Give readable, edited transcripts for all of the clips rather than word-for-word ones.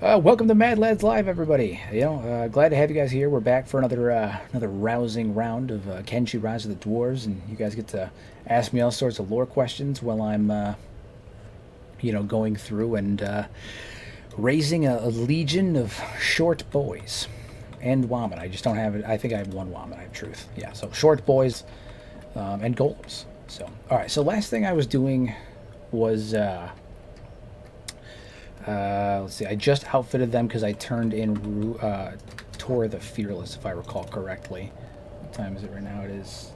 Welcome to Mad Lads Live, everybody. Glad to have you guys here. We're back for another rousing round of Kenshi Rise of the Dwarves, and you guys get to ask me all sorts of lore questions while I'm, going through and raising a legion of short boys and Womit. I just don't have it. I think I have one Womit. I have truth. Yeah, so short boys and golems. So, all right. So last thing I was doing was. Let's see, I just outfitted them because I turned in Tor the Fearless, if I recall correctly. What time is it right now? It is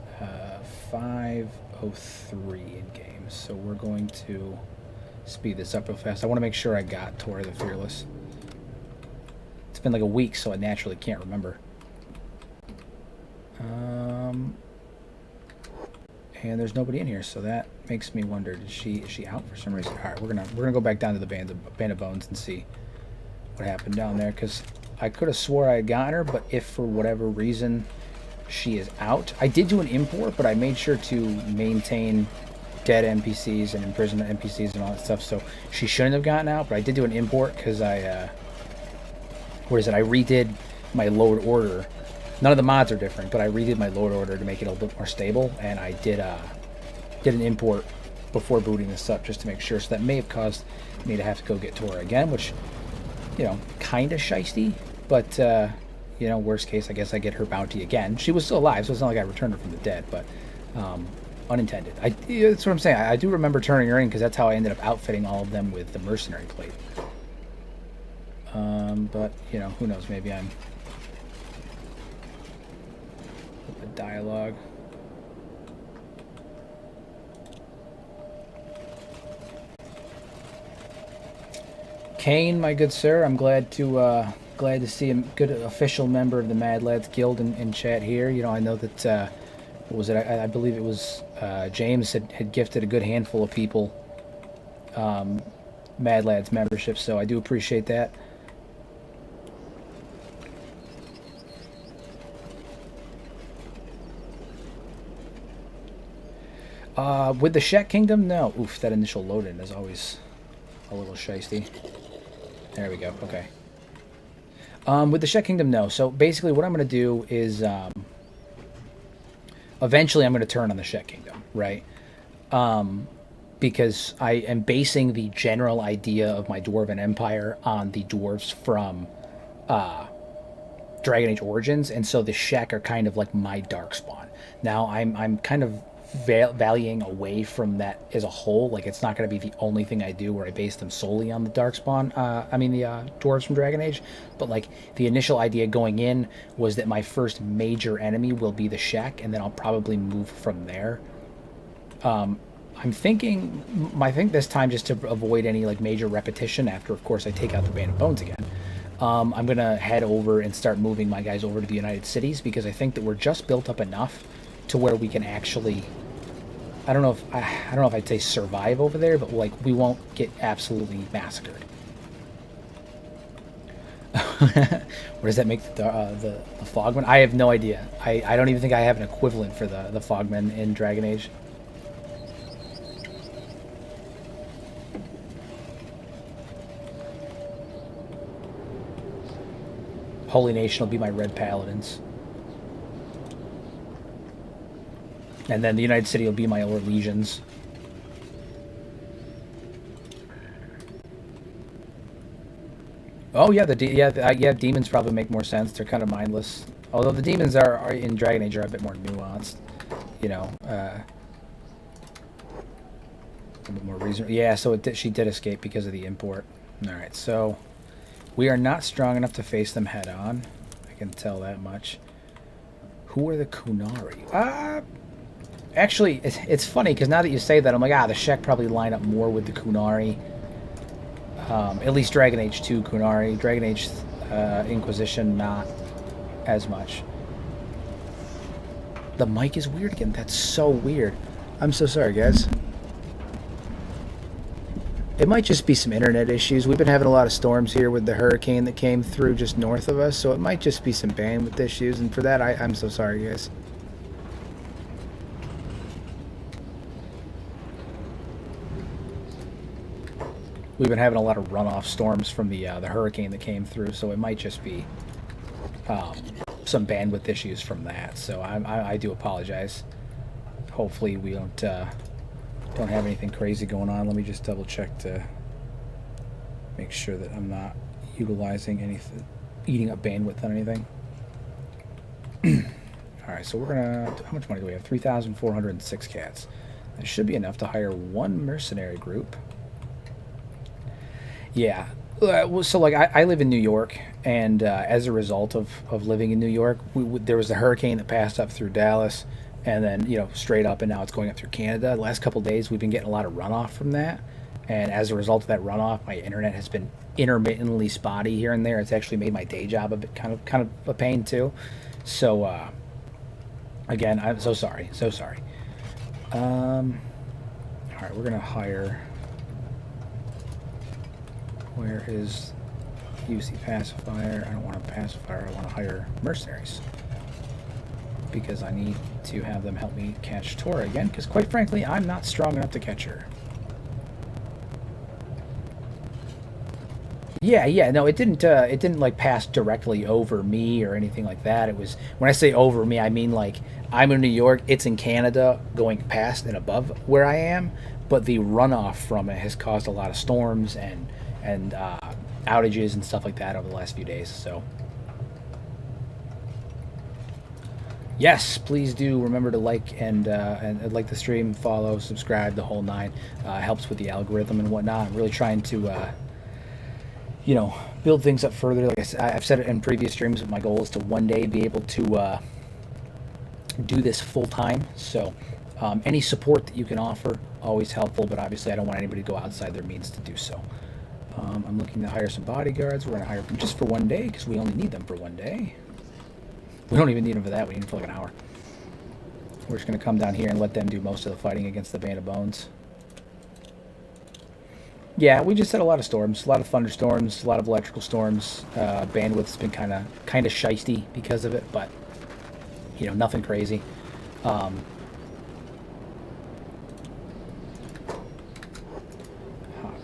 5:03 in game, so we're going to speed this up real fast. I want to make sure I got Tor the Fearless. It's been like a week, so I naturally can't remember. And there's nobody in here, so that makes me wonder: is she out for some reason? All right, we're gonna go back down to the band of bones and see what happened down there, because I could have swore I had gotten her, but if for whatever reason she is out, I did do an import, but I made sure to maintain dead NPCs and imprisoned NPCs and all that stuff, so she shouldn't have gotten out. But I did do an import because I redid my load order. None of the mods are different, but I redid my load order to make it a little bit more stable, and I did an import before booting this up just to make sure. So that may have caused me to have to go get Tora again, which, kind of shisty, but, worst case, I guess I get her bounty again. She was still alive, so it's not like I returned her from the dead, but unintended. That's what I'm saying. I do remember turning her in because that's how I ended up outfitting all of them with the mercenary plate. But, who knows, maybe I'm... The dialogue. Kane, my good sir, I'm glad to see a good official member of the Mad Lads Guild in chat here. I know that what was it? I believe it was James had gifted a good handful of people Mad Lads membership, so I do appreciate that. With the Shet Kingdom, no. Oof, that initial load-in is always a little shisty. There we go, okay. With the Shet Kingdom, no. So basically what I'm going to do is, eventually I'm going to turn on the Shet Kingdom, right? Because I am basing the general idea of my Dwarven Empire on the dwarves from Dragon Age Origins, and so the Shek are kind of like my Darkspawn. Now I'm kind of valuing away from that as a whole. Like, it's not going to be the only thing I do where I base them solely on the Darkspawn, the dwarves from Dragon Age, but like the initial idea going in was that my first major enemy will be the Shek, and then I'll probably move from there. I'm thinking, I think this time, just to avoid any like major repetition after, of course, I take out the Band of Bones again, I'm going to head over and start moving my guys over to the United Cities, because I think that we're just built up enough to where we can actually, I don't know if I'd say survive over there, but like we won't get absolutely massacred. Where does that make the Fogmen? I have no idea. I don't even think I have an equivalent for the Fogmen in Dragon Age. Holy Nation will be my Red Paladins. And then the United City will be my Or Legions. Oh yeah, demons probably make more sense. They're kind of mindless. Although the demons are in Dragon Age are a bit more nuanced. A bit more reasonable. Yeah, so she did escape because of the import. All right, so we are not strong enough to face them head on. I can tell that much. Who are the Kunari? Actually, it's funny, because now that you say that, I'm like, the Shek probably line up more with the Kunari. At least Dragon Age 2 Kunari. Dragon Age Inquisition, not as much. The mic is weird again. That's so weird. I'm so sorry, guys. It might just be some internet issues. We've been having a lot of storms here with the hurricane that came through just north of us, so it might just be some bandwidth issues, and for that, I'm so sorry, guys. we've been having a lot of runoff storms from the hurricane that came through, so it might just be some bandwidth issues from that. So I do apologize. Hopefully we don't have anything crazy going on. Let me just double check to make sure that I'm not utilizing anything, eating up bandwidth on anything. All right, so we're gonna. How much money do we have? 3,406 cats. That should be enough to hire one mercenary group. Yeah. So like I live in New York, and as a result of living in New York, there was a hurricane that passed up through Dallas, and then straight up, and now it's going up through Canada. The last couple of days, we've been getting a lot of runoff from that, and as a result of that runoff, my internet has been intermittently spotty here and there. It's actually made my day job a bit kind of a pain too. So again, I'm so sorry, so sorry. All right, we're gonna hire. Where is UC pacifier? I don't want a pacifier. I want to hire mercenaries because I need to have them help me catch Tora again. Because quite frankly, I'm not strong enough to catch her. Yeah, no, it didn't like pass directly over me or anything like that. It was, when I say over me, I mean like I'm in New York, it's in Canada going past and above where I am, but the runoff from it has caused a lot of storms and outages and stuff like that over the last few days. So yes, please do remember to like and like the stream, follow, subscribe, the whole nine. Helps with the algorithm and whatnot. I'm really trying to build things up further. Like I've said it in previous streams, but my goal is to one day be able to do this full time. So any support that you can offer, always helpful, but obviously I don't want anybody to go outside their means to do so. I'm looking to hire some bodyguards. We're going to hire them just for one day because we only need them for one day. We don't even need them for that. We need them for like an hour. We're just going to come down here and let them do most of the fighting against the Band of Bones. Yeah, we just had a lot of storms, a lot of thunderstorms, a lot of electrical storms. Bandwidth's been kind of shisty because of it, but nothing crazy. Hop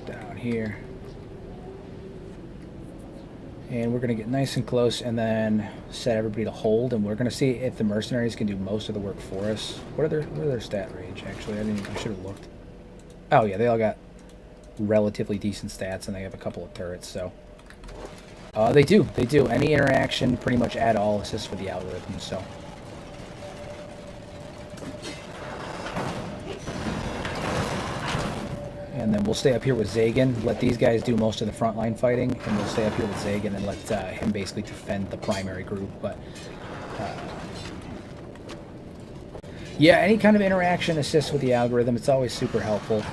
down here. And we're going to get nice and close and then set everybody to hold, and we're going to see if the mercenaries can do most of the work for us. What are their stat range, actually? I should have looked. Oh, yeah, they all got relatively decent stats, and they have a couple of turrets, so. They do. Any interaction, pretty much at all, assists with the algorithm, so. And then we'll stay up here with Zagan, let these guys do most of the frontline fighting, and we'll stay up here with Zagan and let him basically defend the primary group. But yeah, any kind of interaction assists with the algorithm. It's always super helpful.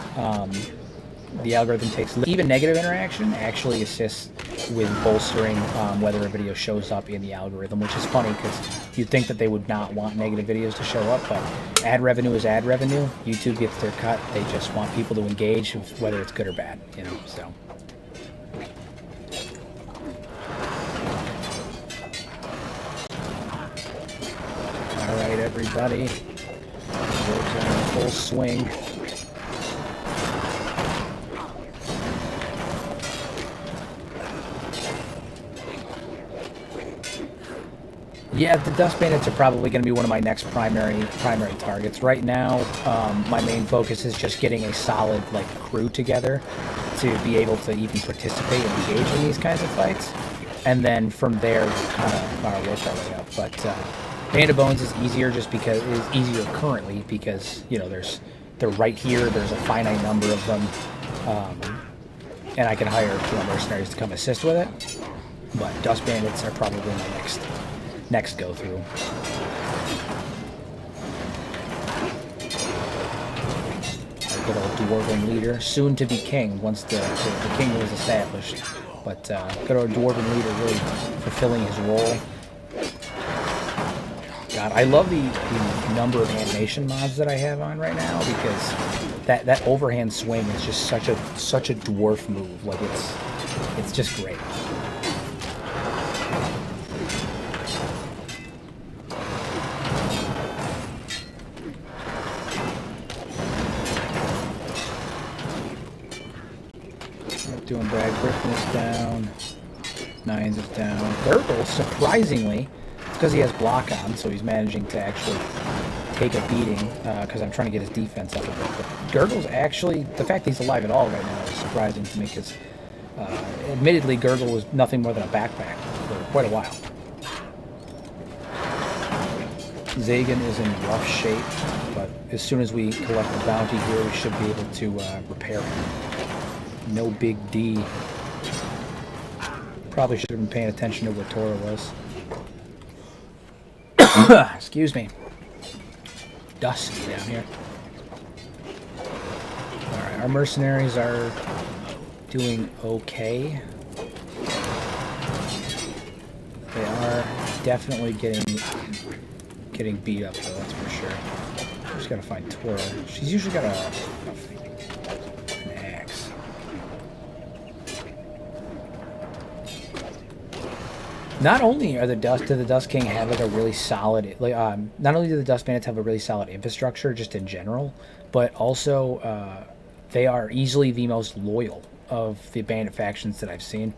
The algorithm takes, even negative interaction actually assists with bolstering whether a video shows up in the algorithm, which is funny because you'd think that they would not want negative videos to show up, but ad revenue is ad revenue. YouTube gets their cut. They just want people to engage with whether it's good or bad, so. All right, everybody. We're in full swing. Yeah, the Dust Bandits are probably going to be one of my next primary targets. Right now, my main focus is just getting a solid crew together to be able to even participate and engage in these kinds of fights. And then from there, we'll kind of work our way up. But Band of Bones is easier just because it is easier currently because they're right here. There's a finite number of them, and I can hire mercenaries to come assist with it. But Dust Bandits are probably my next go through. Our good old dwarven leader, soon to be king once the king was established. But good old dwarven leader really fulfilling his role. God, I love the number of animation mods that I have on right now because that overhand swing is just such a dwarf move. Like it's just great. doing bad. Griffin is down. Nines is down. Gurgle, surprisingly, because he has block on, so he's managing to actually take a beating, because I'm trying to get his defense up a bit. But Gurgle's actually, the fact that he's alive at all right now is surprising to me, because admittedly Gurgle was nothing more than a backpack for quite a while. Zagan is in rough shape, but as soon as we collect the bounty here, we should be able to repair him. No big D. Probably should have been paying attention to where Tora was. Excuse me. Dusty down here. Alright, our mercenaries are doing okay. They are definitely getting beat up though, that's for sure. Just gotta find Tora. She's usually got an axe. Not only are the Dust King have like a really solid, like not only do the Dust Bandits have a really solid infrastructure just in general, but also they are easily the most loyal of the bandit factions that I've seen.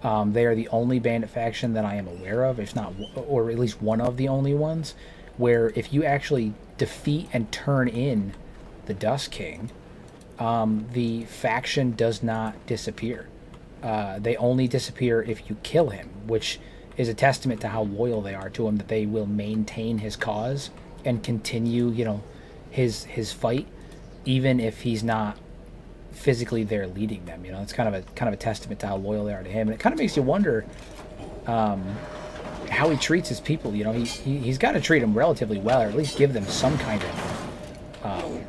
They are the only bandit faction that I am aware of, if not, or at least one of the only ones, where if you actually defeat and turn in the Dust King, the faction does not disappear. They only disappear if you kill him, which is a testament to how loyal they are to him, that they will maintain his cause and continue, you know, his fight, even if he's not physically there leading them. You know, it's kind of a testament to how loyal they are to him, and it kind of makes you wonder how he treats his people. You know, he's got to treat them relatively well, or at least give them some kind of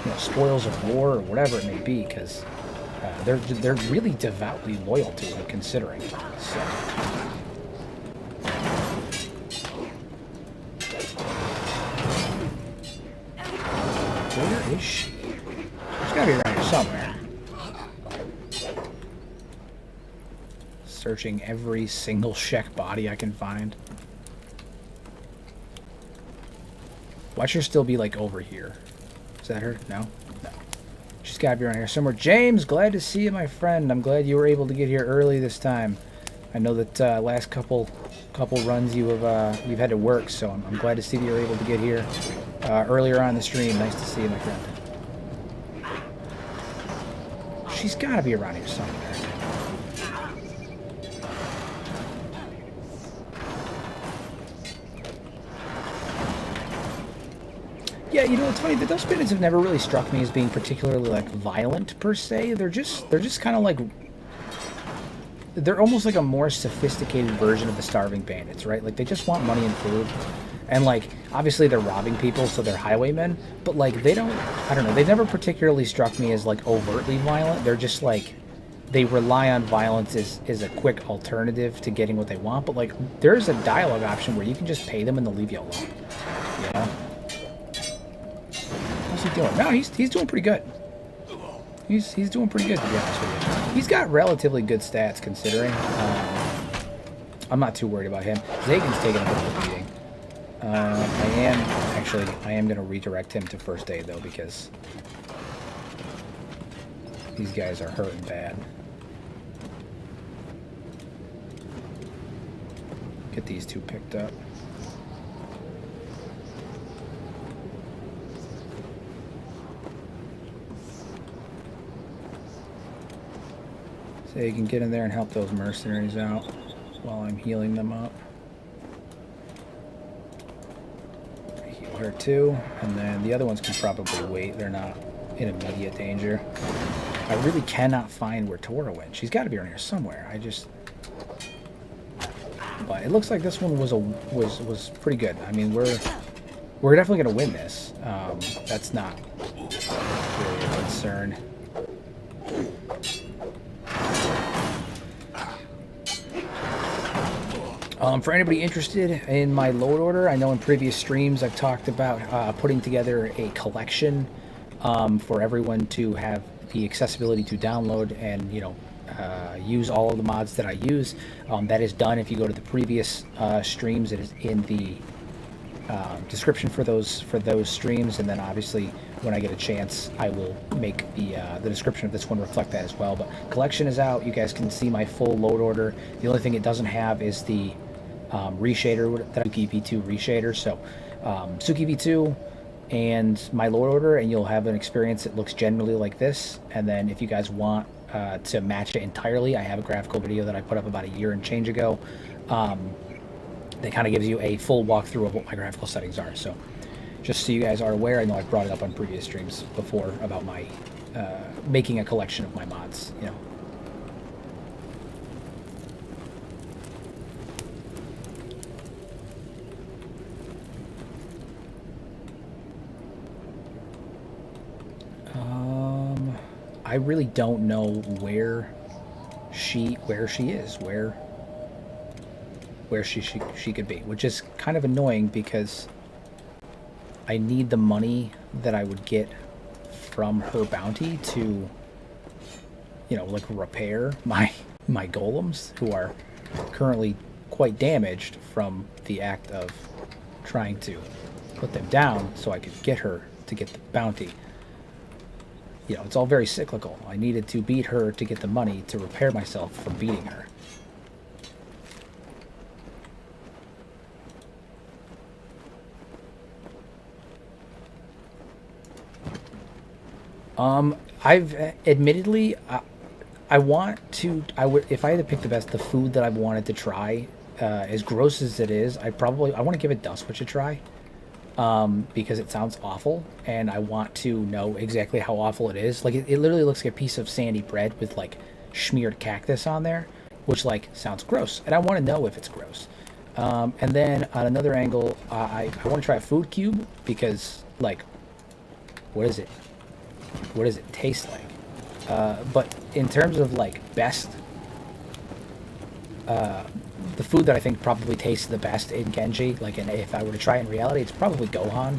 you know, spoils of war or whatever it may be, because they're really devoutly loyal to him, considering. So. Where is she? She's gotta be around here somewhere. Searching every single Shek body I can find. Watch her still be like over here. Is that her? No? No. She's gotta be around here somewhere. James, glad to see you, my friend. I'm glad you were able to get here early this time. I know that last couple runs you've had to work, so I'm glad to see that you were able to get here earlier on the stream. Nice to see you, my friend. She's got to be around here somewhere. Yeah, you know, it's funny. The Dust Bandits have never really struck me as being particularly like violent per se. They're just kind of like. They're almost like a more sophisticated version of the starving bandits, right? Like, they just want money and food. And, like, obviously they're robbing people, so they're highwaymen. But, like, they don't... I don't know. They've never particularly struck me as, like, overtly violent. They're just, like... They rely on violence as a quick alternative to getting what they want. But, like, there's a dialogue option where you can just pay them and they'll leave you alone. You know? What's he doing? No, he's doing pretty good. He's doing pretty good, to be honest with you. He's got relatively good stats, considering. I'm not too worried about him. Zagan's taking a bit of a beating. I am going to redirect him to first aid, though, because these guys are hurting bad. Get these two picked up. So you can get in there and help those mercenaries out while I'm healing them up. Heal her too, and then the other ones can probably wait. They're not in immediate danger. I really cannot find where Tora went. She's got to be around here somewhere. But it looks like this one was pretty good. I mean, we're definitely gonna win this. That's not really a concern. For anybody interested in my load order, I know in previous streams I've talked about putting together a collection for everyone to have the accessibility to download and, you know, use all of the mods that I use. That is done. If you go to the previous streams, it is in the description for those streams, and then obviously when I get a chance, I will make the description of this one reflect that as well. But collection is out. You guys can see my full load order. The only thing it doesn't have is the reshader, that EP2 reshader. So Suki V2 and my load order, and you'll have an experience that looks generally like this. And then if you guys want to match it entirely, I have a graphical video that I put up about a year and change ago. That kind of gives you a full walkthrough of what my graphical settings are. So just so you guys are aware, I know I've brought it up on previous streams before about my making a collection of my mods, you know. I really don't know where she is, where she could be, which is kind of annoying because I need the money that I would get from her bounty to, you know, like repair my golems, who are currently quite damaged from the act of trying to put them down so I could get her to get the bounty. You know, it's all very cyclical. I needed to beat her to get the money to repair myself from beating her. I've admittedly, I want to. If I had to pick the food that I've wanted to try, as gross as it is, I want to give it Dust Witch a try. Because it sounds awful, and I want to know exactly how awful it is. Like, it literally looks like a piece of sandy bread with, like, smeared cactus on there, which, like, sounds gross, and I want to know if it's gross. And then, on another angle, I want to try a food cube, because, like, what is it? What does it taste like? But in terms of, like, best... the food that I think probably tastes the best in Kenshi, like, if I were to try it in reality, it's probably Gohan.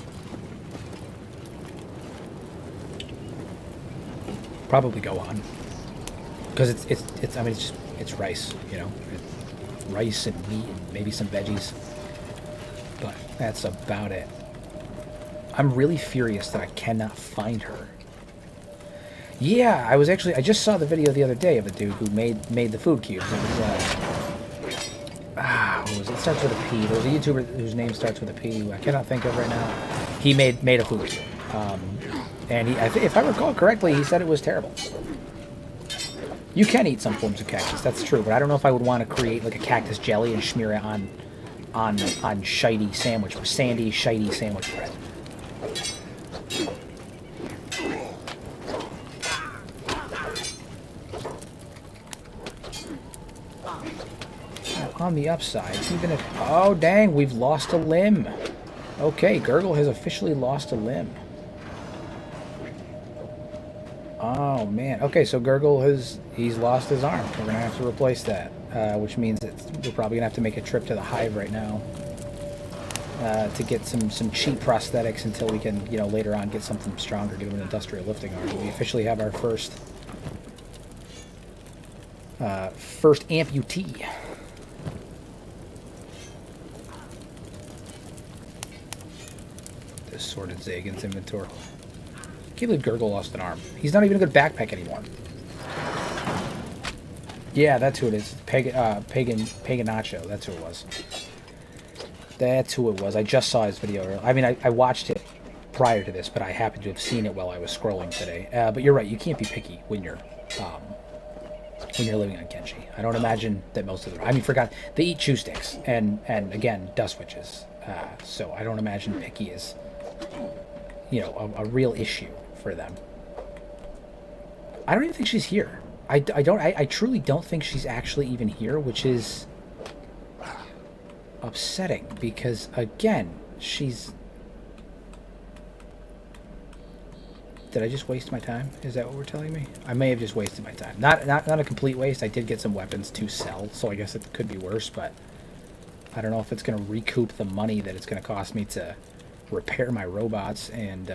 Probably Gohan, because it's I mean, it's rice, you know, rice and meat and maybe some veggies, but that's about it. I'm really furious that I cannot find her. Yeah, I just saw the video the other day of a dude who made the food cubes. It was what was it? It starts with a P. There was a YouTuber whose name starts with a P, who I cannot think of right now. He made a food cube, and if I recall correctly, he said it was terrible. You can eat some forms of cactus, that's true, but I don't know if I would want to create like a cactus jelly and smear it on sandy, shitey sandwich bread. On the upside, even if... Oh, dang, we've lost a limb. Okay, Gurgle has officially lost a limb. Oh, man. Okay, so Gurgle he's lost his arm. We're going to have to replace that, which means that we're probably going to have to make a trip to the Hive right now to get some cheap prosthetics until we can, you know, later on get something stronger, get him an industrial lifting arm. We officially have our first amputee. Sorted Zagan's inventory. Can't believe Gurgle lost an arm. He's not even a good backpack anymore. Yeah, that's who it is. Paganaccio. That's who it was. That's who it was. I just saw his video earlier. I mean, I watched it prior to this, but I happened to have seen it while I was scrolling today. But you're right. You can't be picky when you're living on Kenshi. I don't imagine that most of them... I mean, forgot. They eat chew sticks and again, Dust Witches. So I don't imagine picky is... you know, a real issue for them. I don't even think she's here. I truly don't think she's actually even here, which is upsetting because, again, she's... Did I just waste my time? Is that what we're telling me? I may have just wasted my time. Not a complete waste. I did get some weapons to sell, so I guess it could be worse, but I don't know if it's going to recoup the money that it's going to cost me to repair my robots and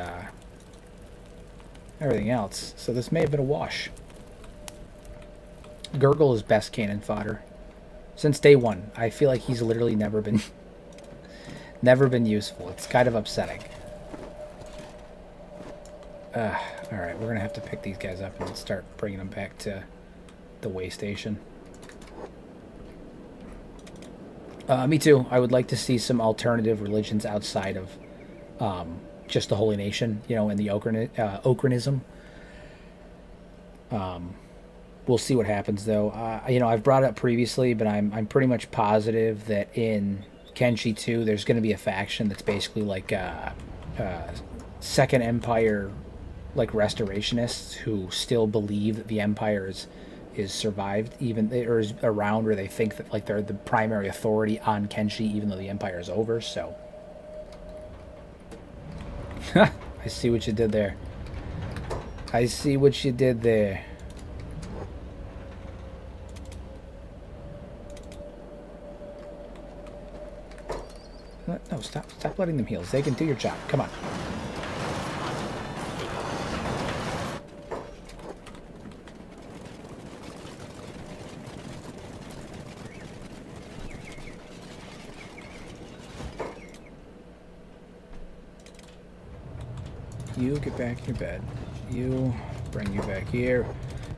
everything else. So this may have been a wash. Gurgle is best cannon fodder. Since day one. I feel like he's literally never been Never been useful. It's kind of upsetting. Alright, we're gonna have to pick these guys up and start bringing them back to the way station. Me too. I would like to see some alternative religions outside of just the Holy Nation, you know, and the Ochranism. We'll see what happens, though. You know, I've brought it up previously, but I'm pretty much positive that in Kenshi 2, there's going to be a faction that's basically like Second Empire, like restorationists who still believe that the Empire is survived, even or is around, where they think that like they're the primary authority on Kenshi, even though the Empire is over. So, I see what you did there. I see what you did there. No, stop letting them heal. They can do your job. Come on. You get back in your bed. You bring you back here.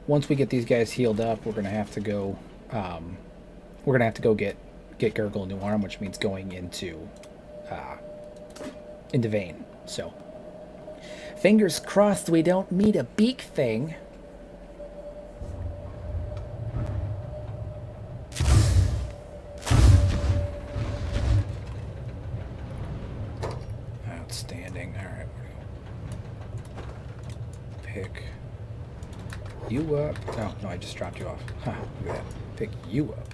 Once we get these guys healed up, we're gonna have to go. We're gonna have to go get Gurgle a new arm, which means going into Vane. So, fingers crossed we don't meet a beak thing. Outstanding. All right, pick you up. Oh no, I just dropped you off. Huh, look at that. Pick you up.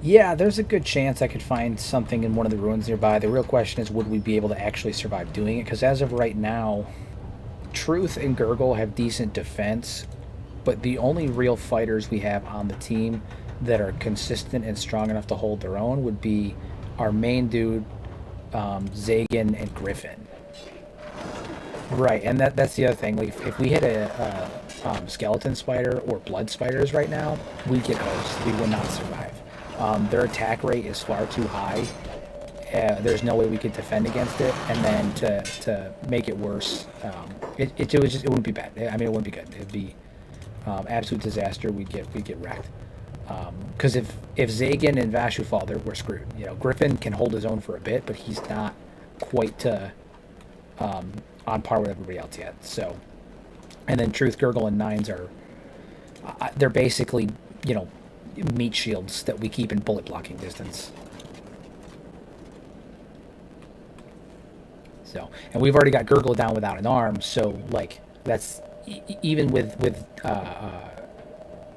Yeah, there's a good chance I could find something in one of the ruins nearby. The real question is, would we be able to actually survive doing it? Because as of right now, Truth and Gurgle have decent defense, but the only real fighters we have on the team that are consistent and strong enough to hold their own would be our main dude, Zagan, and Griffin. Right, and that's the other thing. Like, if we hit a skeleton spider or blood spiders right now, we'd get hosed. We would not survive. Their attack rate is far too high. There's no way we could defend against it, and then to make it worse, it wouldn't be bad. I mean, it wouldn't be good. It'd be absolute disaster. We'd get wrecked. Because if Zagan and Vashu fall, we're screwed. You know, Griffin can hold his own for a bit, but he's not quite on par with everybody else yet. So, and then Truth, Gurgle, and Nines are they're basically, you know, meat shields that we keep in bullet blocking distance. So, and we've already got Gurgle down without an arm, so like that's even with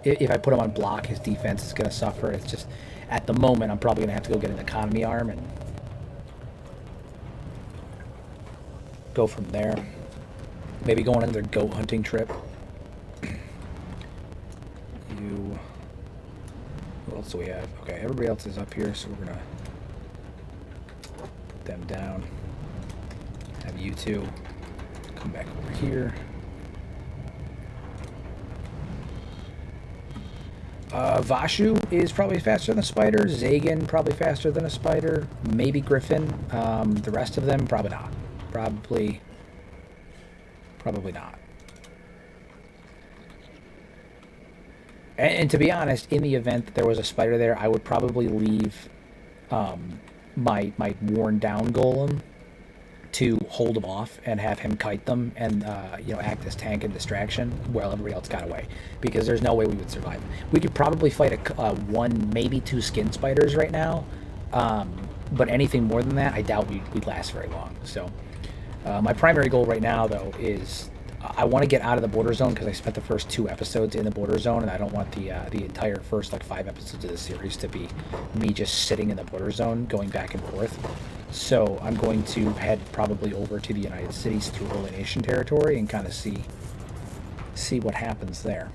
if I put him on block, his defense is going to suffer. It's just at the moment I'm probably going to have to go get an economy arm and go from there. Maybe go on another goat hunting trip. What else do we have? Okay, everybody else is up here, so we're gonna put them down. Have you two come back over here. Vashu is probably faster than a spider. Zagan probably faster than a spider. Maybe Griffin. The rest of them probably not. Probably not. And to be honest, in the event that there was a spider there, I would probably leave my worn down golem to hold them off and have him kite them and you know, act as tank and distraction while everybody else got away, because there's no way we would survive. We could probably fight one, maybe two skin spiders right now, but anything more than that, I doubt we'd last very long. So my primary goal right now, though, is I want to get out of the border zone, because I spent the first 2 episodes in the border zone, and I don't want the entire first like 5 episodes of the series to be me just sitting in the border zone going back and forth. So I'm going to head probably over to the United Cities through Holy Nation territory and kind of see what happens there.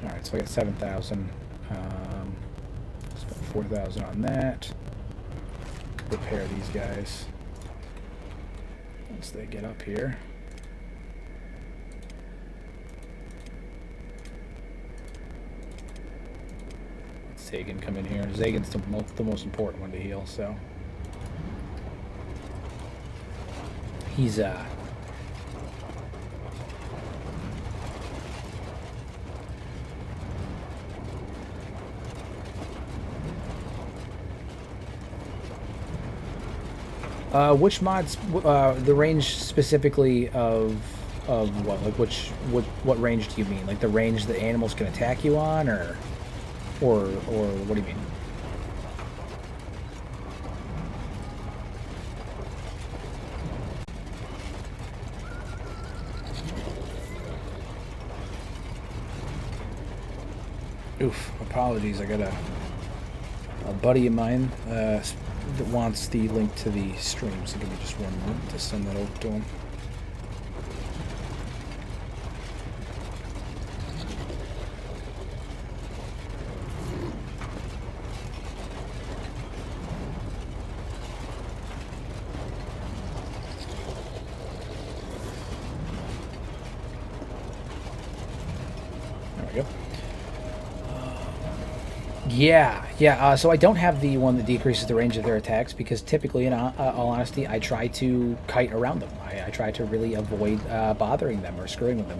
All right, so I got 7,000. Spent 4,000 on that. Repair these guys once they get up here. Zagan come in here. Zagan's the most important one to heal, so he's which mods? The range specifically of what? Like what range do you mean? Like the range that animals can attack you on, or what do you mean? Oof, apologies. I got a buddy of mine that wants the link to the stream, so give me just 1 minute to send that over to him. There we go. Yeah. So I don't have the one that decreases the range of their attacks because typically, in all honesty, I try to kite around them. I try to really avoid bothering them or screwing with them.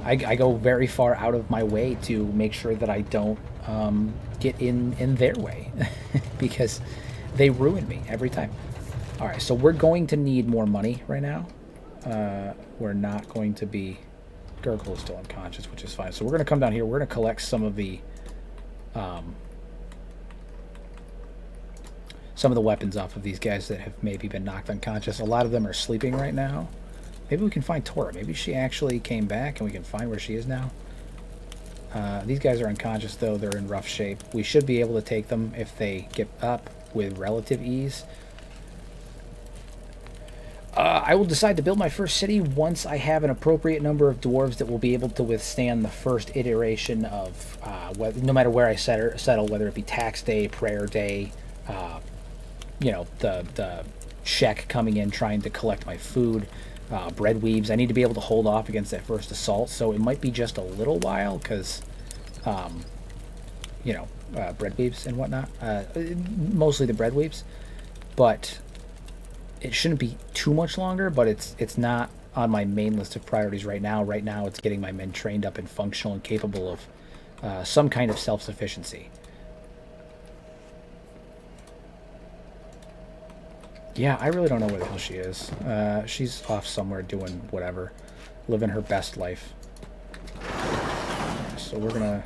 I go very far out of my way to make sure that I don't get in their way because they ruin me every time. All right, so we're going to need more money right now. We're not going to be... Gurgle is still unconscious, which is fine. So we're going to come down here. We're going to collect some of the weapons off of these guys that have maybe been knocked unconscious. A lot of them are sleeping right now. Maybe we can find Tora. Maybe she actually came back and we can find where she is now. These guys are unconscious, though. They're in rough shape. We should be able to take them if they get up with relative ease. I will decide to build my first city once I have an appropriate number of dwarves that will be able to withstand the first iteration of no matter where I settle, whether it be tax day, prayer day, the Shek coming in trying to collect my food, bread weaves. I need to be able to hold off against that first assault, so it might be just a little while because, bread weaves and whatnot. Mostly the bread weaves, but it shouldn't be too much longer, but it's not on my main list of priorities right now. Right now, it's getting my men trained up and functional and capable of some kind of self-sufficiency. Yeah, I really don't know where the hell she is. She's off somewhere doing whatever, living her best life. So we're gonna...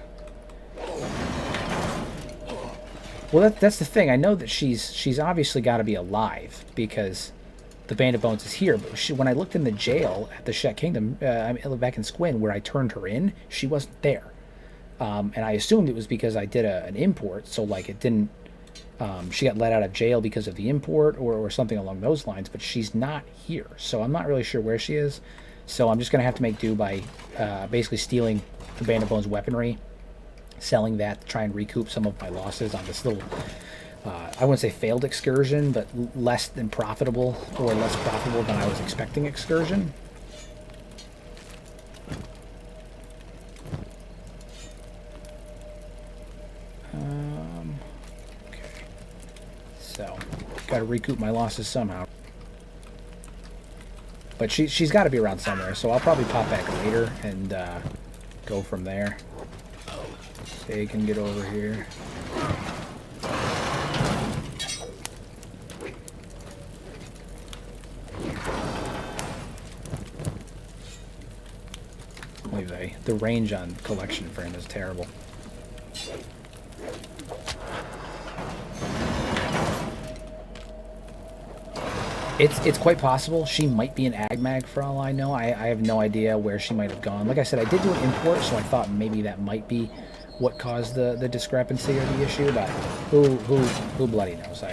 Well, that's the thing. I know that she's obviously got to be alive because the Band of Bones is here. But when I looked in the jail at the Shek Kingdom, back in Squin, where I turned her in, she wasn't there. And I assumed it was because I did an import, so like it didn't... she got let out of jail because of the import or something along those lines, but she's not here. So I'm not really sure where she is. So I'm just going to have to make do by basically stealing the Band of Bones weaponry, selling that to try and recoup some of my losses on this little, I wouldn't say failed excursion, but less than profitable or less profitable than I was expecting excursion. Okay. So, got to recoup my losses somehow. But she's got to be around somewhere, so I'll probably pop back later and go from there. They can get over here. The range on collection frame is terrible. It's quite possible she might be an AgMag for all I know. I have no idea where she might have gone. Like I said, I did do an import, so I thought maybe that might be what caused the discrepancy or the issue, but who bloody knows?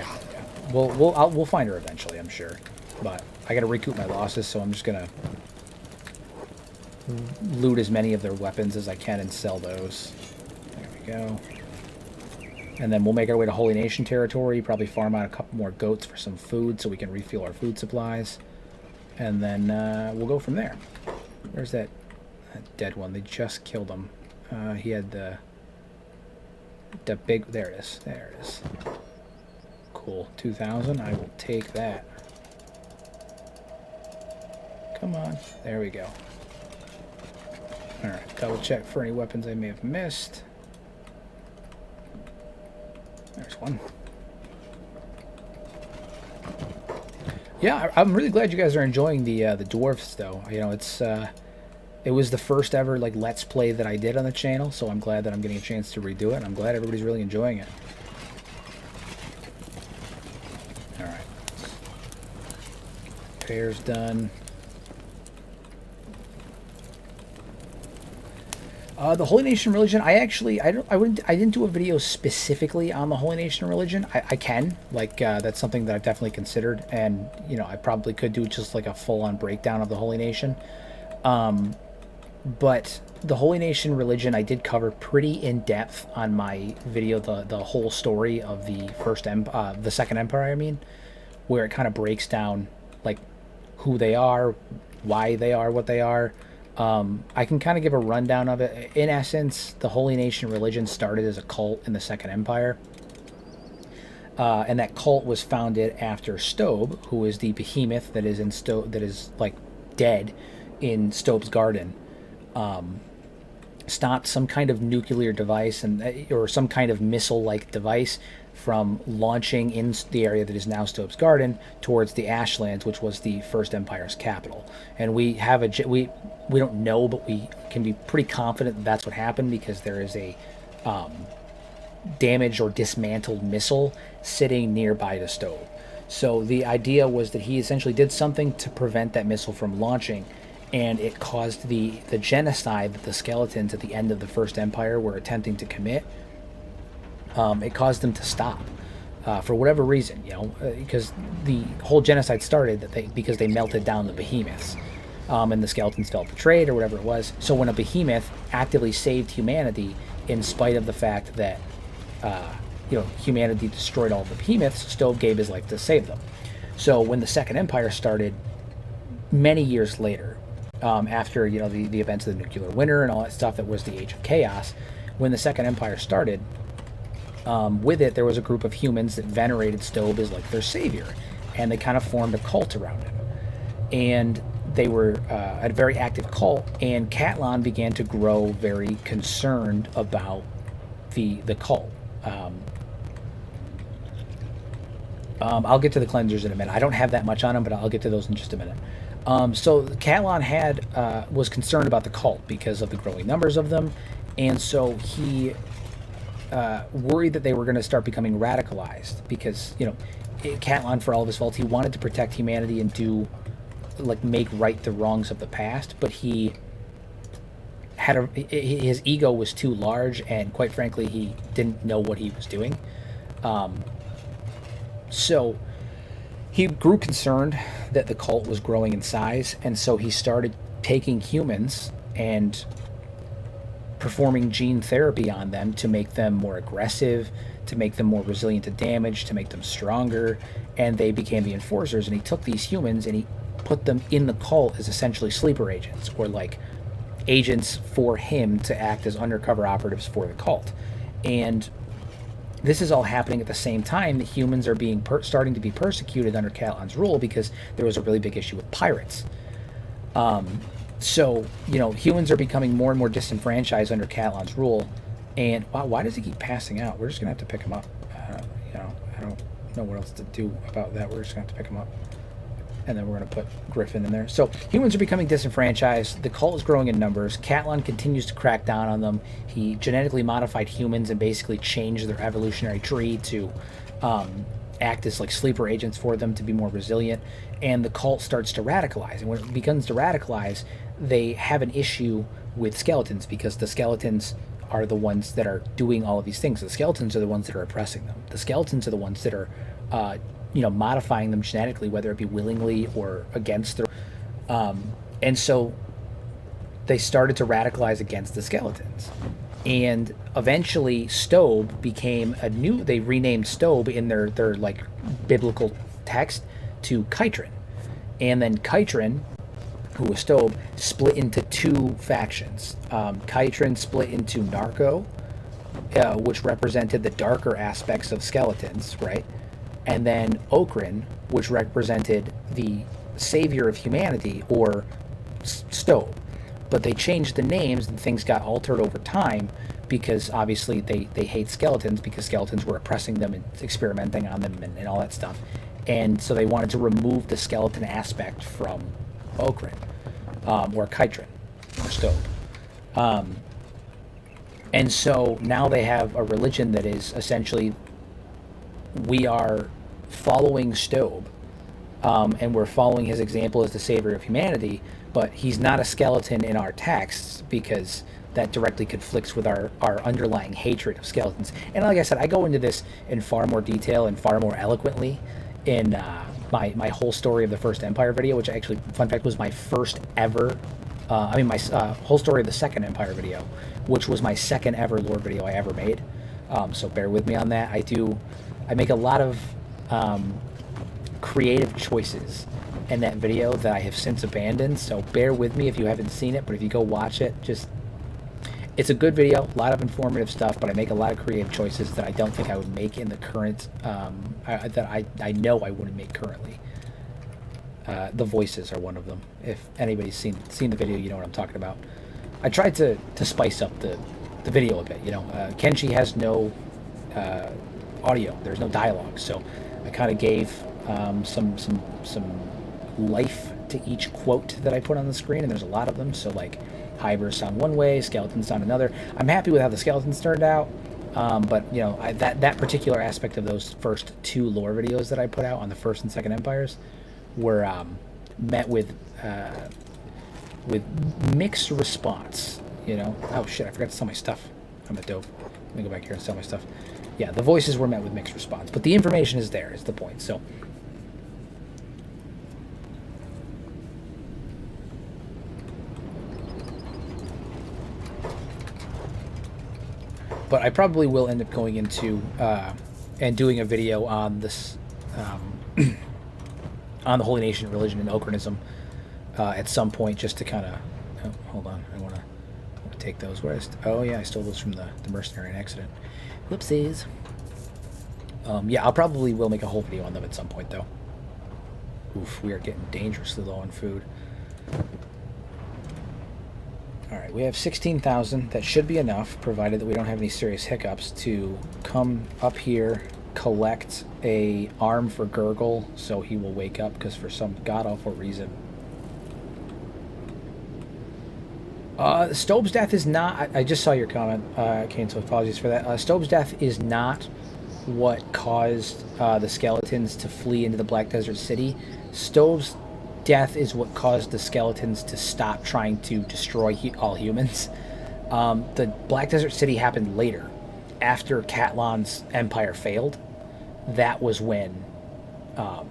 We'll find her eventually, I'm sure. But I got to recoup my losses, so I'm just gonna loot as many of their weapons as I can and sell those. There we go. And then we'll make our way to Holy Nation territory, probably farm out a couple more goats for some food so we can refuel our food supplies. And then we'll go from there. Where's that dead one? They just killed him. He had the The big, there it is. There it is. Cool. 2,000. I will take that. Come on. There we go. Alright, double check for any weapons I may have missed. There's one. Yeah, I'm really glad you guys are enjoying the Dwarves, though. You know, it was the first ever like Let's Play that I did on the channel, so I'm glad that I'm getting a chance to redo it, and I'm glad everybody's really enjoying it. Alright. Repair's done. The Holy Nation religion, I didn't do a video specifically on the Holy Nation religion. I can, like, that's something that I've definitely considered, and, you know, I probably could do just like a full-on breakdown of the Holy Nation. But the Holy Nation religion I did cover pretty in-depth on my video, the whole story of the Second Empire, I mean, where it kind of breaks down, like, who they are, why they are what they are. I can kind of give a rundown of it. In essence, the Holy Nation religion started as a cult in the Second Empire. And that cult was founded after Stobe, who is the behemoth that is in that is like dead in Stobe's garden, stopped some kind of nuclear device or some kind of missile-like device from launching in the area that is now Stobe's Garden towards the Ashlands, which was the First Empire's capital. And we don't know, but we can be pretty confident that that's what happened, because there is a damaged or dismantled missile sitting nearby to Stobe. So the idea was that he essentially did something to prevent that missile from launching, and it caused the genocide that the skeletons at the end of the First Empire were attempting to commit. It caused them to stop for whatever reason, you know, because the whole genocide started because they melted down the behemoths, and the skeletons felt betrayed or whatever it was. So when a behemoth actively saved humanity, in spite of the fact that you know, humanity destroyed all the behemoths, Stobe gave his life to save them. So when the Second Empire started, many years later, after, you know, the events of the nuclear winter and all that stuff, that was the Age of Chaos, when the Second Empire started, with it, there was a group of humans that venerated Stobe as like their savior, and they kind of formed a cult around him. And they were a very active cult, and Catlan began to grow very concerned about the cult. I'll get to the cleansers in a minute. I don't have that much on them, but I'll get to those in just a minute. So Catlan was concerned about the cult because of the growing numbers of them, and so he worried that they were going to start becoming radicalized, because, you know, Catlan, for all of his faults, he wanted to protect humanity and make right the wrongs of the past, but he had his ego was too large, and quite frankly, he didn't know what he was doing. So he grew concerned that the cult was growing in size, and so he started taking humans and performing gene therapy on them to make them more aggressive, to make them more resilient to damage, to make them stronger, and they became the enforcers. And he took these humans and he put them in the cult as essentially sleeper agents, or like agents for him to act as undercover operatives for the cult. And this is all happening at the same time that humans are being starting to be persecuted under Catlan's rule, because there was a really big issue with pirates. So, you know, humans are becoming more and more disenfranchised under Catlan's rule. And wow, why does he keep passing out? We're just gonna have to pick him up. You know, I don't know what else to do about that. We're just gonna have to pick him up, and then we're gonna put Griffin in there. So humans are becoming disenfranchised. The cult is growing in numbers. Catlan continues to crack down on them. He genetically modified humans and basically changed their evolutionary tree to act as like sleeper agents for them, to be more resilient. And the cult starts to radicalize. And when it begins to radicalize, they have an issue with skeletons, because the skeletons are the ones that are doing all of these things. The skeletons are the ones that are oppressing them. The skeletons are the ones that are you know, modifying them genetically, whether it be willingly or against their and so they started to radicalize against the skeletons. And eventually Stobe became they renamed Stobe in their like biblical text to Kytrin. And then Kytrin, who was Stobe, split into two factions. Kytrin split into Narco, which represented the darker aspects of skeletons, right? And then Okran, which represented the savior of humanity, or Stobe. But they changed the names and things got altered over time because obviously they hate skeletons because skeletons were oppressing them and experimenting on them and all that stuff. And so they wanted to remove the skeleton aspect from Okran, or Kytrin, or Stobe. And so now they have a religion that is essentially, we are following Stobe, and we're following his example as the savior of humanity, but he's not a skeleton in our texts because that directly conflicts with our underlying hatred of skeletons. And like I said, I go into this in far more detail and far more eloquently in my whole story of the First Empire video, which actually, fun fact, was my first ever, my whole story of the Second Empire video, which was my second ever lore video I ever made. So bear with me on that. I make a lot of creative choices in that video that I have since abandoned, so bear with me if you haven't seen it, but if you go watch it, it's a good video, a lot of informative stuff, but I make a lot of creative choices that I don't think I would make in the current, that I know I wouldn't make currently. The voices are one of them. If anybody's seen the video, you know what I'm talking about. I tried to spice up the video a bit, Kenshi has no audio, there's no dialogue, so I kind of gave some life to each quote that I put on the screen, and there's a lot of them. So like, hivers sound one way, skeletons sound another. I'm happy with how the skeletons turned out, but that particular aspect of those first two lore videos that I put out on the First and Second Empires were met with mixed response. Oh shit, I forgot to sell my stuff. I'm a dope. Let me go back here and sell my stuff. Yeah, the voices were met with mixed response, but the information is there, is the point. So but I probably will end up going into and doing a video on this on the Holy Nation religion and Okranism at some point, just to kind of hold on, I want to take those. I stole those from the mercenary accident. Whoopsies. Yeah, I'll probably will make a whole video on them at some point, though. Oof, we are getting dangerously low on food. Alright, we have 16,000. That should be enough, provided that we don't have any serious hiccups, to come up here, collect a arm for Gurgle, so he will wake up, because for some god-awful reason. Stobe's death is not... I just saw your comment, Kane, so apologies for that. Stobe's death is not what caused the skeletons to flee into the Black Desert City. Stobe's death is what caused the skeletons to stop trying to destroy all humans. The Black Desert City happened later, after Catlan's empire failed. That was when the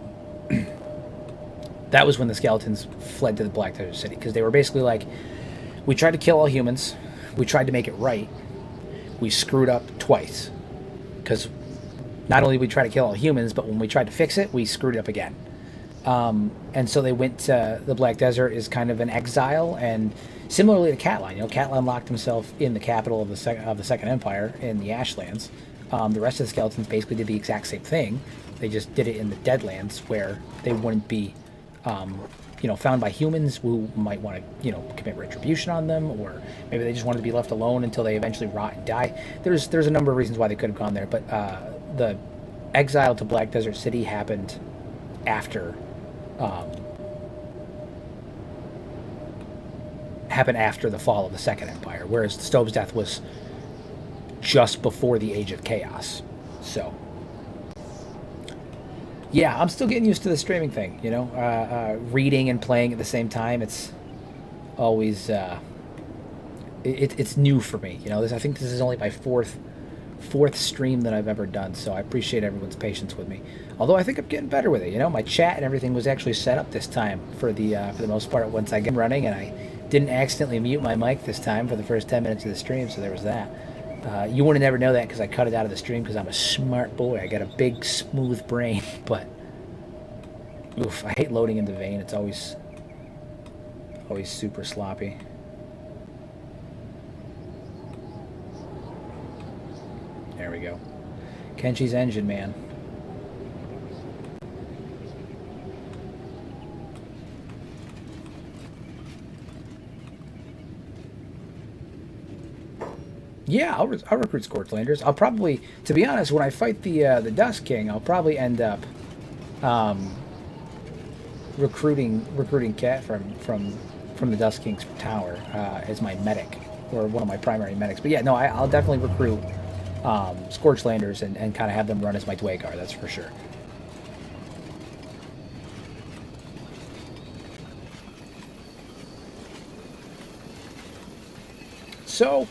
skeletons fled to the Black Desert City, because they were basically like, we tried to kill all humans, we tried to make it right, we screwed up twice, because not only did we try to kill all humans, but when we tried to fix it, we screwed it up again. And so they went to the Black Desert as kind of an exile, and similarly to Catlan, Catlan locked himself in the capital of the Second Empire in the Ashlands. The rest of the skeletons basically did the exact same thing. They just did it in the Deadlands, where they wouldn't be, found by humans who might want to, commit retribution on them, or maybe they just wanted to be left alone until they eventually rot and die. There's a number of reasons why they could have gone there, but the exile to Black Desert City happened after the fall of the Second Empire, whereas Stobe's death was just before the Age of Chaos. So yeah, I'm still getting used to the streaming thing, reading and playing at the same time. It's always it's new for me, I think this is only my fourth stream that I've ever done, so I appreciate everyone's patience with me. Although I think I'm getting better with it, my chat and everything was actually set up this time for the most part once I get running, and I didn't accidentally mute my mic this time for the first 10 minutes of the stream, so there was that. You would never know that because I cut it out of the stream, because I'm a smart boy. I got a big, smooth brain, but oof, I hate loading into Vayne. It's always super sloppy. There we go. Kenshi's engine, man. Yeah, I'll recruit Scorchlanders. I'll probably, to be honest, when I fight the Dust King, I'll probably end up um, recruiting Cat from the Dust King's tower as my medic, or one of my primary medics. But yeah, no, I'll definitely recruit Scorchlanders and kind of have them run as my Dwagar. That's for sure. So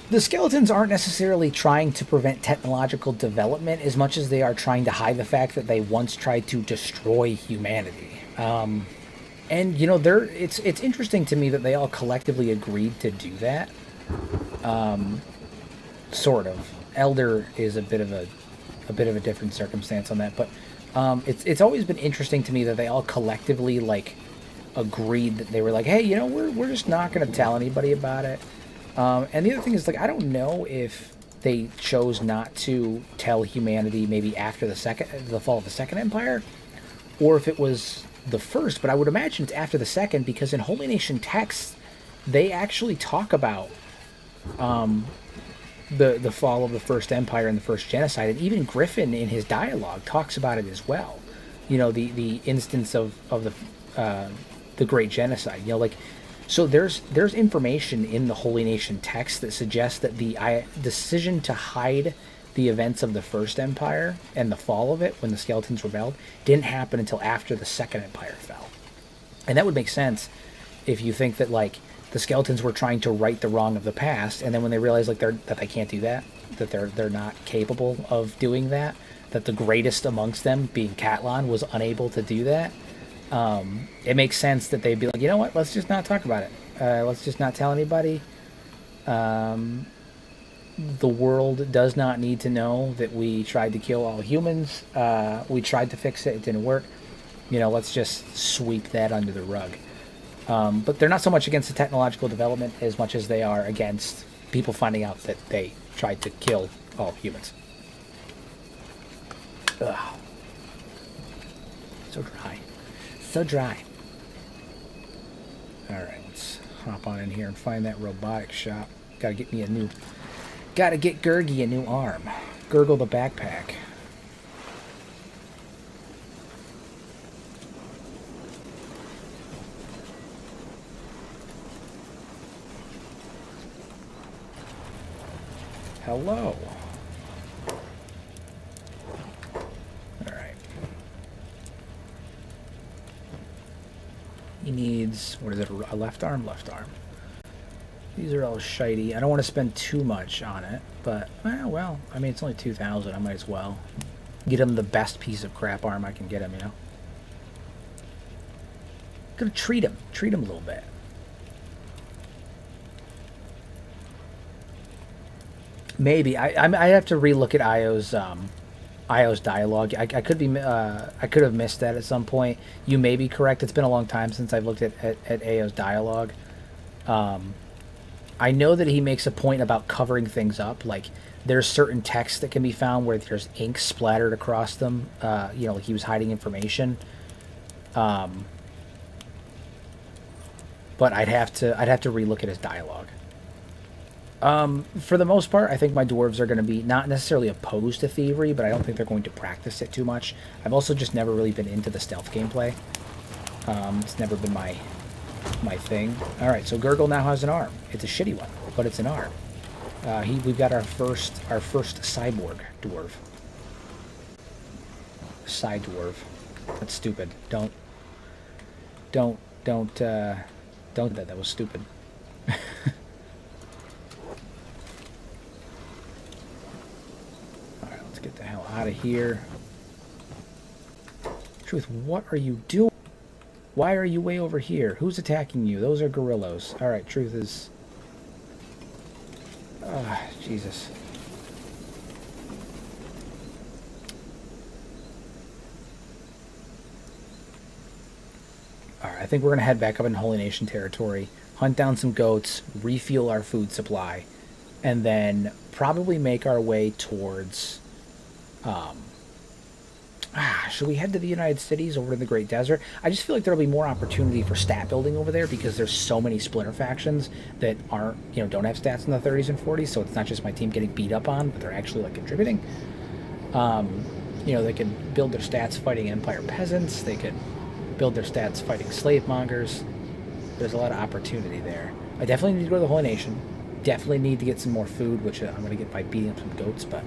the skeletons aren't necessarily trying to prevent technological development as much as they are trying to hide the fact that they once tried to destroy humanity. And you know, it's interesting to me that they all collectively agreed to do that. Sort of. Elder is a bit of a different circumstance on that, but it's always been interesting to me that they all collectively like agreed that they were like, hey, you know, we're just not going to tell anybody about it. And the other thing is, like, I don't know if they chose not to tell humanity maybe after the fall of the Second Empire, or if it was the first. But I would imagine it's after the second, because in Holy Nation texts, they actually talk about the fall of the First Empire and the First Genocide, and even Griffin in his dialogue talks about it as well. You know, the instance of the Great Genocide. You know, like. So there's information in the Holy Nation text that suggests that the decision to hide the events of the First Empire and the fall of it, when the Skeletons rebelled, didn't happen until after the Second Empire fell. And that would make sense if you think that, like, the Skeletons were trying to right the wrong of the past, and then when they realize, like, that they can't do that, that they're not capable of doing that, that the greatest amongst them, being Catlan, was unable to do that. It makes sense that they'd be like, you know what, let's just not talk about it. Let's just not tell anybody. The world does not need to know that we tried to kill all humans. We tried to fix it. It didn't work. You know, let's just sweep that under the rug. But they're not so much against the technological development as much as they are against people finding out that they tried to kill all humans. Ugh. So dry. So dry. Alright, let's hop on in here and find that robotic shop. Gotta get Gurgi a new arm. Gurgle the backpack. Hello. He needs, what is it, a left arm? Left arm. These are all shitey. I don't want to spend too much on it, but, well, I mean, it's only 2,000. I might as well get him the best piece of crap arm I can get him, you know? Gotta treat him a little bit. Maybe. I have to relook at Io's dialogue. I could be I could have missed that at some point. You may be correct. It's been a long time since I've looked at Ao's dialogue. I know that he makes a point about covering things up. Like, there's certain texts that can be found where there's ink splattered across them. You know, like he was hiding information. But I'd have to relook at his dialogue. For the most part, I think my dwarves are going to be not necessarily opposed to thievery, but I don't think they're going to practice it too much. I've also just never really been into the stealth gameplay. It's never been my thing. All right, so Gurgle now has an arm. It's a shitty one, but it's an arm. We've got our first cyborg dwarf. Side dwarf. That's stupid. Don't do that. That was stupid. Get the hell out of here. Truth, what are you doing? Why are you way over here? Who's attacking you? Those are gorillas. Alright, Truth is... Jesus. Alright, I think we're going to head back up in Holy Nation territory, hunt down some goats, refuel our food supply, and then probably make our way towards. Should we head to the United Cities over to the Great Desert? I just feel like there'll be more opportunity for stat building over there because there's so many splinter factions that aren't, don't have stats in the 30s and 40s. So it's not just my team getting beat up on, but they're actually like contributing. They can build their stats fighting Empire peasants. They could build their stats fighting slave mongers. There's a lot of opportunity there. I definitely need to go to the Holy Nation. Definitely need to get some more food, which I'm going to get by beating up some goats, but...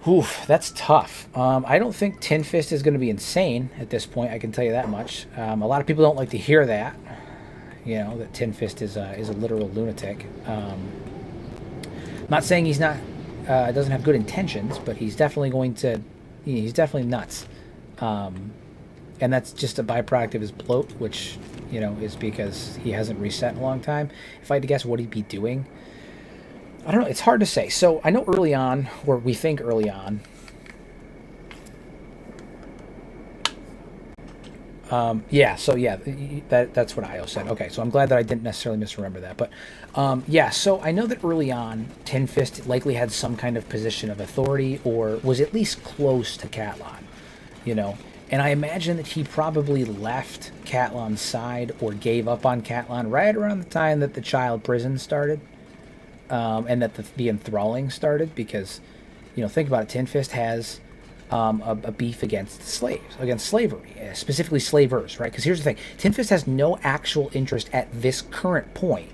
Oof, that's tough. I don't think Tin Fist is going to be insane at this point. I can tell you that much. A lot of people don't like to hear that. That Tin Fist is a literal lunatic. I'm not saying he's not doesn't have good intentions, but he's definitely going to. He's definitely nuts. And that's just a byproduct of his bloat, which is because he hasn't reset in a long time. If I had to guess, what he'd be doing. I don't know. It's hard to say. So I know early on, or we think early on. That's what Io said. Okay, so I'm glad that I didn't necessarily misremember that. But so I know that early on, Tin Fist likely had some kind of position of authority, or was at least close to Catlan. And I imagine that he probably left Catlan's side or gave up on Catlan right around the time that the child prison started. And that the enthralling started because, think about it. Tin Fist has a beef against slaves, against slavery, specifically slavers, right? Because here's the thing. Tin Fist has no actual interest at this current point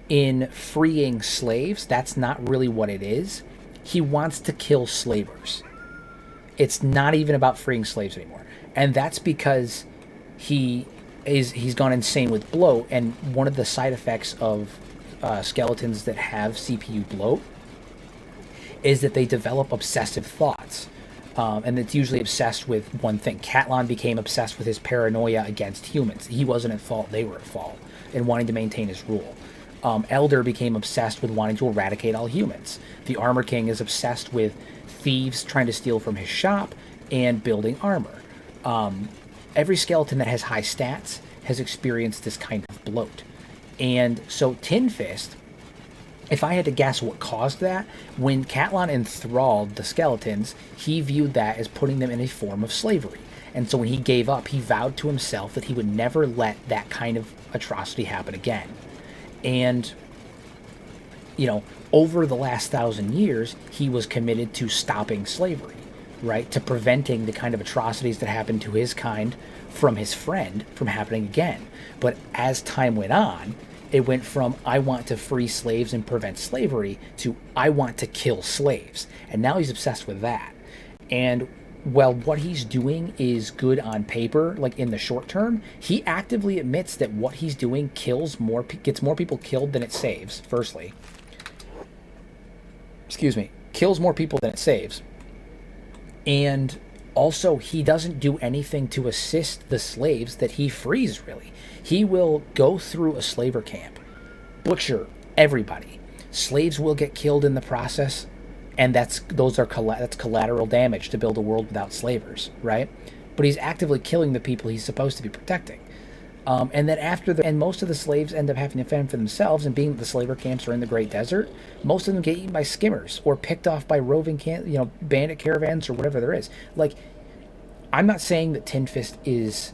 in freeing slaves. That's not really what it is. He wants to kill slavers. It's not even about freeing slaves anymore. And that's because he's gone insane with bloat, and one of the side effects of skeletons that have CPU bloat is that they develop obsessive thoughts, and it's usually obsessed with one thing. Catlan became obsessed with his paranoia against humans. He wasn't at fault, they were at fault, and wanting to maintain his rule. Elder became obsessed with wanting to eradicate all humans. The Armor King is obsessed with thieves trying to steal from his shop and building armor. Every skeleton that has high stats has experienced this kind of bloat. And so Tin Fist, if I had to guess what caused that, when Catlan enthralled the skeletons, he viewed that as putting them in a form of slavery. And so when he gave up, he vowed to himself that he would never let that kind of atrocity happen again. And, over the last 1,000 years, he was committed to stopping slavery, right? To preventing the kind of atrocities that happened to his kind from his friend from happening again. But as time went on, it went from I want to free slaves and prevent slavery to I want to kill slaves. And now he's obsessed with that. And while what he's doing is good on paper, like in the short term, he actively admits that what he's doing gets more people killed than it saves, firstly. Kills more people than it saves. And also, he doesn't do anything to assist the slaves that he frees, really. He will go through a slaver camp, butcher everybody. Slaves will get killed in the process, and that's collateral damage to build a world without slavers, right? But he's actively killing the people he's supposed to be protecting. And then and most of the slaves end up having to fend for themselves, and being that the slaver camps are in the Great Desert, most of them get eaten by skimmers or picked off by roving bandit caravans or whatever there is. Like, I'm not saying that Tin Fist is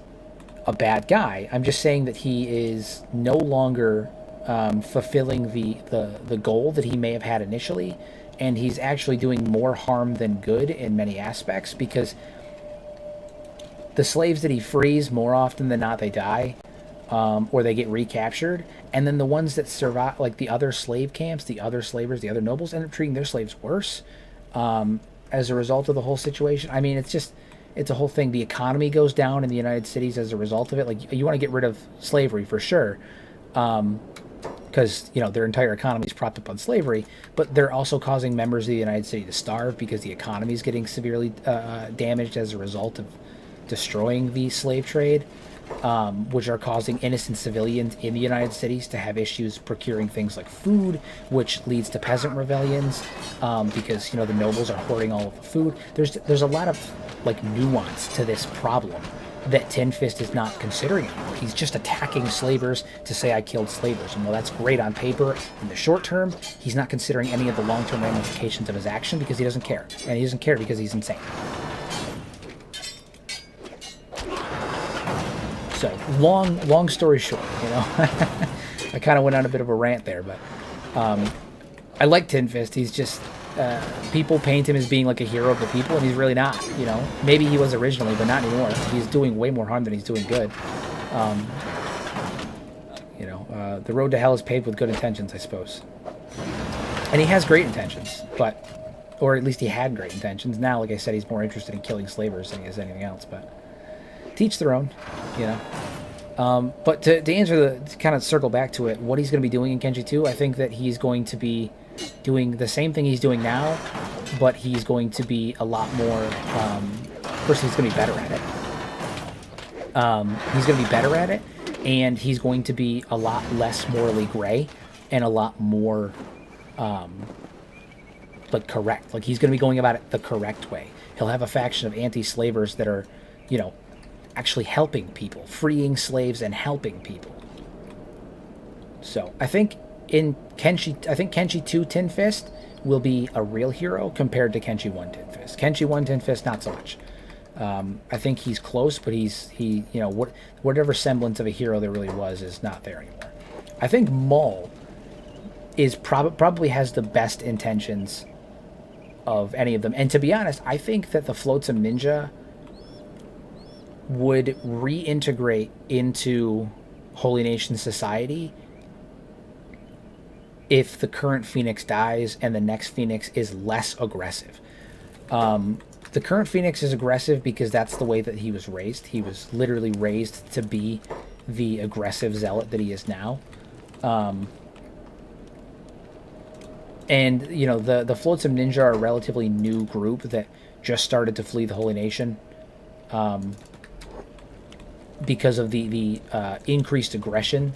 a bad guy. I'm just saying that he is no longer fulfilling the goal that he may have had initially, and he's actually doing more harm than good in many aspects, because the slaves that he frees, more often than not, they die, or they get recaptured. And then the ones that survive, like the other slave camps, the other slavers, the other nobles, end up treating their slaves worse as a result of the whole situation. I mean, it's a whole thing. The economy goes down in the United Cities as a result of it. Like, you want to get rid of slavery for sure, because their entire economy is propped up on slavery. But they're also causing members of the United States to starve because the economy is getting severely damaged as a result of destroying the slave trade, which are causing innocent civilians in the United States to have issues procuring things like food, which leads to peasant rebellions, because the nobles are hoarding all of the food. There's a lot of nuance to this problem, that Tin Fist is not considering anymore. He's just attacking slavers to say I killed slavers. And while that's great on paper, in the short term, he's not considering any of the long-term ramifications of his action because he doesn't care. And he doesn't care because he's insane. So, long story short, you know. I kind of went on a bit of a rant there, but I like Tin Fist. He's just... people paint him as being like a hero of the people, and he's really not, you know. Maybe he was originally, but not anymore. He's doing way more harm than he's doing good. You know, the road to hell is paved with good intentions, I suppose. And he has great intentions, but, or at least he had great intentions. Now, like I said, he's more interested in killing slavers than he is anything else, but teach their own, you know. But to answer to kind of circle back to it, what he's going to be doing in Kenshi 2, I think that he's going to be doing the same thing he's doing now, but he's going to be a lot more, first he's going to be better at it. He's going to be better at it, and he's going to be a lot less morally gray and a lot more, like, correct. Like, he's going to be going about it the correct way. He'll have a faction of anti-slavers that are, you know, actually helping people, freeing slaves and helping people. So, I think in Kenshi 2 Tin Fist will be a real hero compared to Kenshi 1 Tin Fist. Kenshi 1 Tin Fist, not so much. I think he's close, but he you know, whatever semblance of a hero there really was is not there anymore. I think Maul is probably has the best intentions of any of them. And to be honest, I think that the Flotsam Ninja would reintegrate into Holy Nation society if the current Phoenix dies and the next Phoenix is less aggressive. The current Phoenix is aggressive because that's the way that he was raised. He was literally raised to be the aggressive zealot that he is now. And, you know, the Flotsam Ninja are a relatively new group that just started to flee the Holy Nation. Because of the increased aggression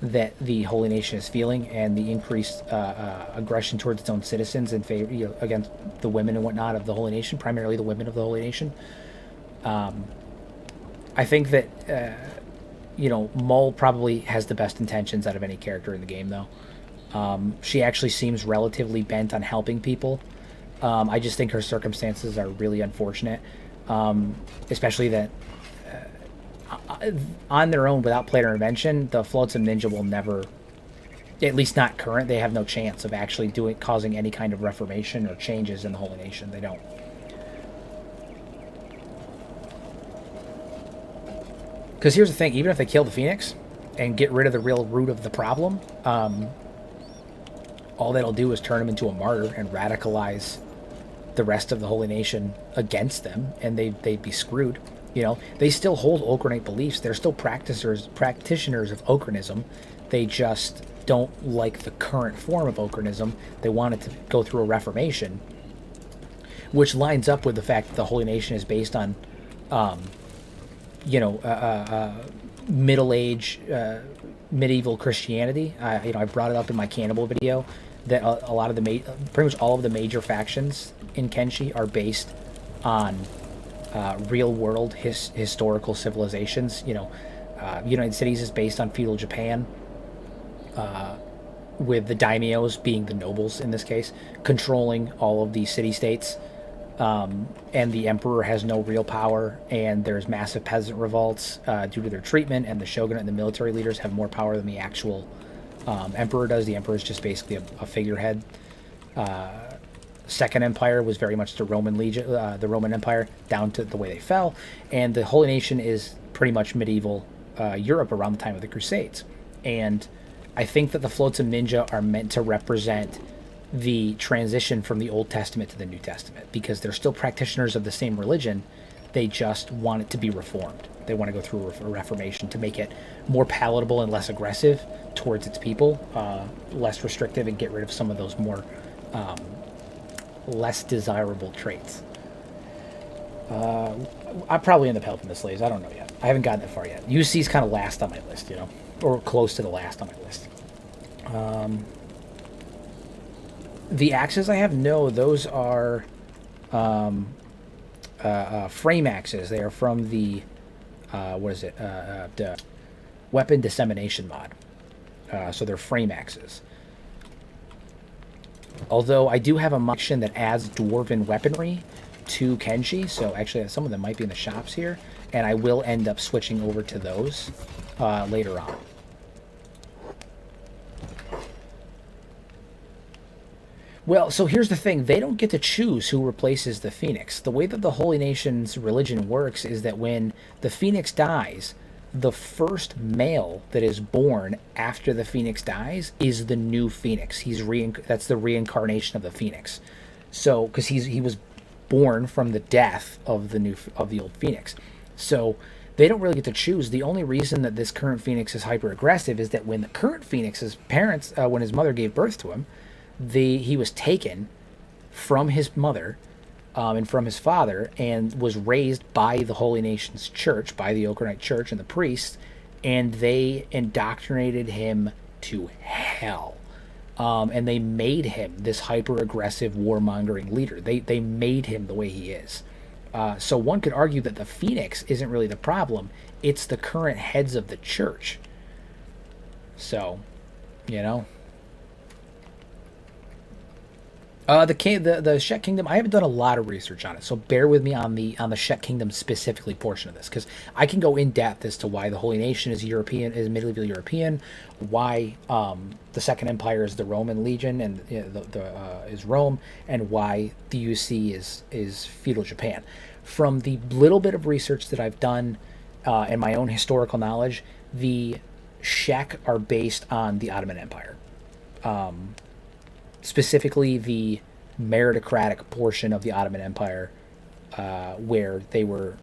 that the Holy Nation is feeling, and the increased aggression towards its own citizens in favor, you know, against the women and whatnot of the Holy Nation, primarily the women of the Holy Nation. I think that, you know, Maul probably has the best intentions out of any character in the game, though. She actually seems relatively bent on helping people. I just think her circumstances are really unfortunate, especially that on their own, without player intervention, the Flotsam Ninja will never, at least not current, they have no chance of actually causing any kind of reformation or changes in the Holy Nation. They don't. Because here's the thing, even if they kill the Phoenix and get rid of the real root of the problem, all that'll do is turn him into a martyr and radicalize the rest of the Holy Nation against them, and they'd be screwed. You know, they still hold Okranite beliefs. They're still practitioners of Okranism. They just don't like the current form of Okranism. They want it to go through a reformation, which lines up with the fact that the Holy Nation is based on, you know, Middle Age, medieval Christianity. You know, I brought it up in my Cannibal video that a lot of the pretty much all of the major factions in Kenshi are based on real-world historical civilizations. You know, United Cities is based on feudal Japan, with the daimyos being the nobles in this case, controlling all of the city-states, and the emperor has no real power, and there's massive peasant revolts due to their treatment, and the shogunate and the military leaders have more power than the actual emperor does. The emperor is just basically a figurehead. Second Empire was very much the Roman Legion, the Roman Empire, down to the way they fell, and the Holy Nation is pretty much medieval Europe around the time of the Crusades. And I think that the Flotsam Ninja are meant to represent the transition from the Old Testament to the New Testament, because they're still practitioners of the same religion. They just want it to be reformed. They want to go through a reformation to make it more palatable and less aggressive towards its people, less restrictive, and get rid of some of those more less desirable traits. I'll probably end up helping the slaves. I don't know yet. I haven't gotten that far yet. UC's kind of last on my list, you know, or close to the last on my list. The axes I have, no, those are frame axes. They are from the what is it? The weapon dissemination mod. So they're frame axes. Although I do have a motion that adds dwarven weaponry to Kenshi, so actually some of them might be in the shops here, and I will end up switching over to those later on. Well, so here's the thing. They don't get to choose who replaces the Phoenix. The way that the Holy Nation's religion works is that when the Phoenix dies, the first male that is born after the Phoenix dies is the new Phoenix. That's the reincarnation of the Phoenix. So, because he was born from the death of the old Phoenix. So they don't really get to choose. The only reason that this current Phoenix is hyper aggressive is that when the current Phoenix's parents, when his mother gave birth to him, he was taken from his mother and from his father and was raised by the Holy Nation's church, by the Oakernite Church and the priests, and they indoctrinated him to hell. And they made him this hyper-aggressive, warmongering leader. They made him the way he is. So one could argue that the Phoenix isn't really the problem. It's the current heads of the church. So, you know... the Shet Kingdom, I haven't done a lot of research on it, so bear with me on the Shet Kingdom specifically portion of this, because I can go in depth as to why the Holy Nation is medieval European, why the Second Empire is the Roman Legion and is Rome, and why the UC is feudal Japan. From the little bit of research that I've done and my own historical knowledge, the Shek are based on the Ottoman Empire. Specifically the meritocratic portion of the Ottoman Empire, where they were